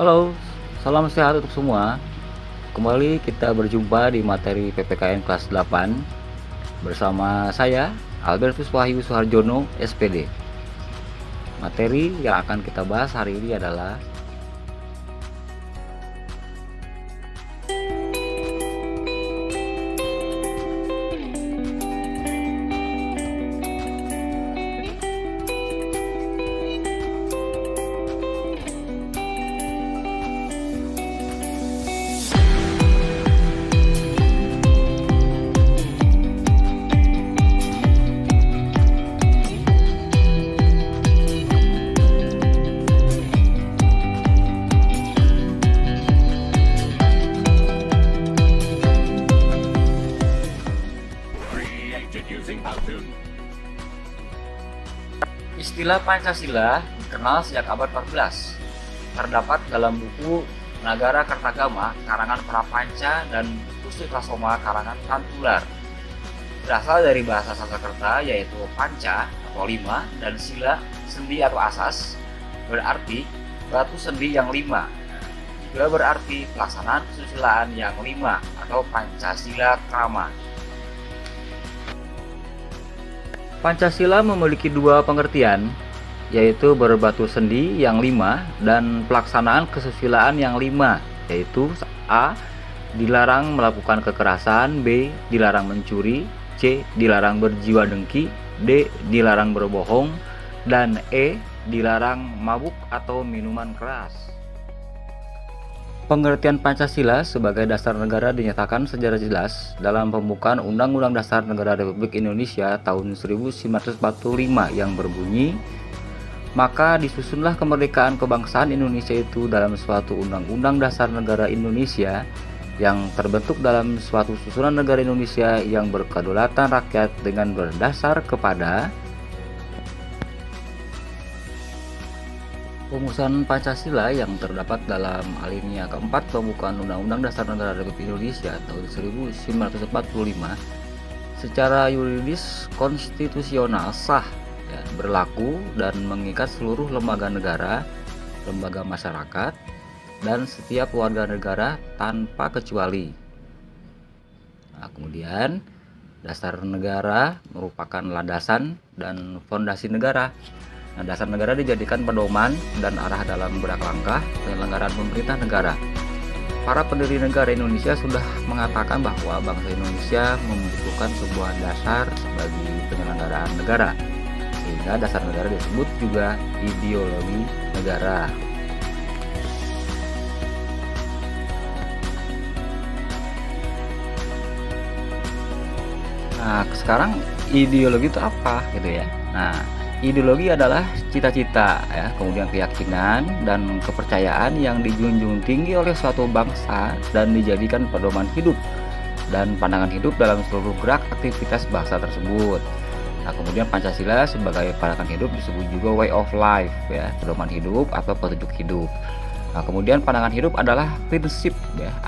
Halo, salam sehat untuk semua. Kembali kita berjumpa di materi PPKN kelas 8 bersama saya Albertus Wahyu Suharjono, SPD. Materi yang akan kita bahas hari ini adalah istilah Pancasila dikenal sejak abad 14. Terdapat dalam buku Nagara Kertagama karangan Prapanca dan Pustikasoma karangan Tantular. Berasal dari bahasa Sanskerta yaitu panca atau 5 dan sila sendi atau asas berarti batu sendi yang 5. Juga berarti pelaksanaan kesusilaan yang 5 atau Pancasila Krama. Pancasila memiliki dua pengertian, yaitu berbatu sendi yang 5 dan pelaksanaan kesusilaan yang 5, yaitu A. Dilarang melakukan kekerasan, B. Dilarang mencuri, C. Dilarang berjiwa dengki, D. Dilarang berbohong, dan E. Dilarang mabuk atau minuman keras. Pengertian Pancasila sebagai dasar negara dinyatakan secara jelas dalam pembukaan Undang-Undang Dasar Negara Republik Indonesia tahun 1945 yang berbunyi, maka disusunlah kemerdekaan kebangsaan Indonesia itu dalam suatu Undang-Undang Dasar Negara Indonesia yang terbentuk dalam suatu susunan negara Indonesia yang berkedaulatan rakyat dengan berdasar kepada Rumusan Pancasila yang terdapat dalam alinea keempat pembukaan Undang-Undang Dasar Negara Republik Indonesia tahun 1945 secara yuridis konstitusional sah, berlaku dan mengikat seluruh lembaga negara, lembaga masyarakat, dan setiap warga negara tanpa kecuali. Kemudian dasar negara merupakan landasan dan fondasi negara. Dasar negara dijadikan pedoman dan arah dalam berak langkah penyelenggaraan pemerintah negara. Para pendiri negara Indonesia sudah mengatakan bahwa bangsa Indonesia membutuhkan sebuah dasar bagi penyelenggaraan negara, sehingga dasar negara disebut juga ideologi negara. Nah, sekarang ideologi itu apa gitu ya? Nah, ideologi adalah cita-cita, kemudian keyakinan dan kepercayaan yang dijunjung tinggi oleh suatu bangsa dan dijadikan pedoman hidup dan pandangan hidup dalam seluruh gerak aktivitas bangsa tersebut. Nah, kemudian Pancasila sebagai pandangan hidup disebut juga way of life, pedoman hidup atau petunjuk hidup. Nah, kemudian pandangan hidup adalah prinsip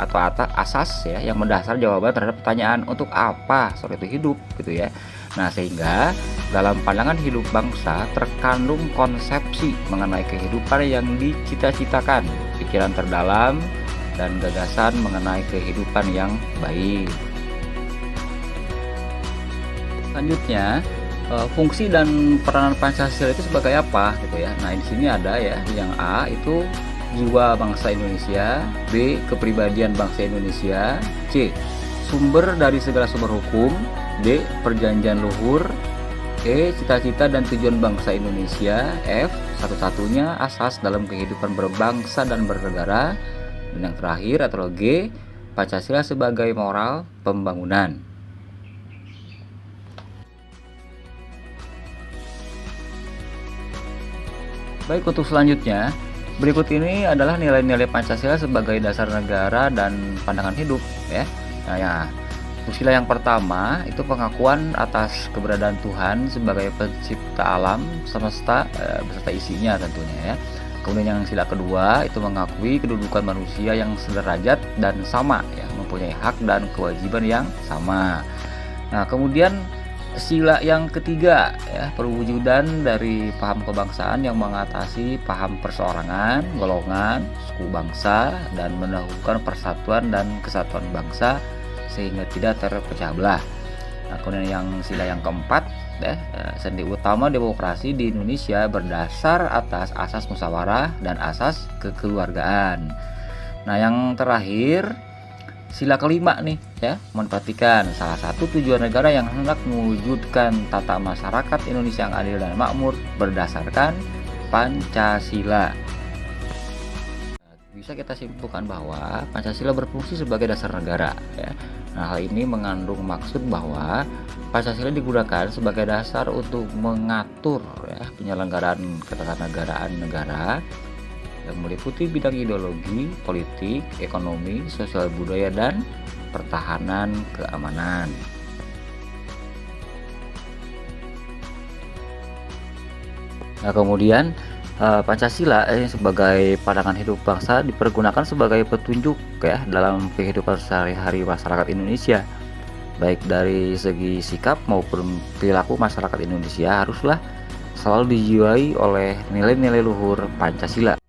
atau asas yang mendasar jawaban terhadap pertanyaan untuk apa seorang itu hidup gitu ya. Nah, sehingga dalam pandangan hidup bangsa terkandung konsepsi mengenai kehidupan yang dicita-citakan, pikiran terdalam, dan gagasan mengenai kehidupan yang baik. Selanjutnya, fungsi dan peranan Pancasila itu sebagai apa gitu ya. Nah, di sini ada yang A itu jiwa bangsa Indonesia, B kepribadian bangsa Indonesia, C sumber dari segala sumber hukum, D. Perjanjian luhur, E. Cita-cita dan tujuan bangsa Indonesia, F. Satu-satunya asas dalam kehidupan berbangsa dan bernegara, dan yang terakhir atau G. Pancasila sebagai moral pembangunan. Baik, untuk selanjutnya, berikut ini adalah nilai-nilai Pancasila sebagai dasar negara dan pandangan hidup ya. Nah, sila yang pertama itu pengakuan atas keberadaan Tuhan sebagai pencipta alam semesta beserta isinya tentunya ya. Kemudian yang sila kedua itu mengakui kedudukan manusia yang sederajat dan sama mempunyai hak dan kewajiban yang sama. Nah, kemudian Sila yang ketiga ya, perwujudan dari paham kebangsaan yang mengatasi paham perseorangan, golongan, suku bangsa, dan mendahulukan persatuan dan kesatuan bangsa sehingga tidak terpecah belah. Nah, kemudian yang sila yang keempat ya, sendi utama demokrasi di Indonesia berdasar atas asas musyawarah dan asas kekeluargaan. Nah, yang terakhir sila kelima nih ya, memperhatikan salah satu tujuan negara yang hendak mewujudkan tata masyarakat Indonesia yang adil dan makmur berdasarkan Pancasila. Bisa kita simpulkan bahwa Pancasila berfungsi sebagai dasar negara ya. Nah, hal ini mengandung maksud bahwa Pancasila digunakan sebagai dasar untuk mengatur ya, penyelenggaraan ketatanegaraan negara yang meliputi bidang ideologi, politik, ekonomi, sosial budaya, dan pertahanan keamanan. Nah, kemudian Pancasila sebagai pandangan hidup bangsa dipergunakan sebagai petunjuk ya dalam kehidupan sehari-hari masyarakat Indonesia. Baik dari segi sikap maupun perilaku masyarakat Indonesia haruslah selalu dijiwai oleh nilai-nilai luhur Pancasila.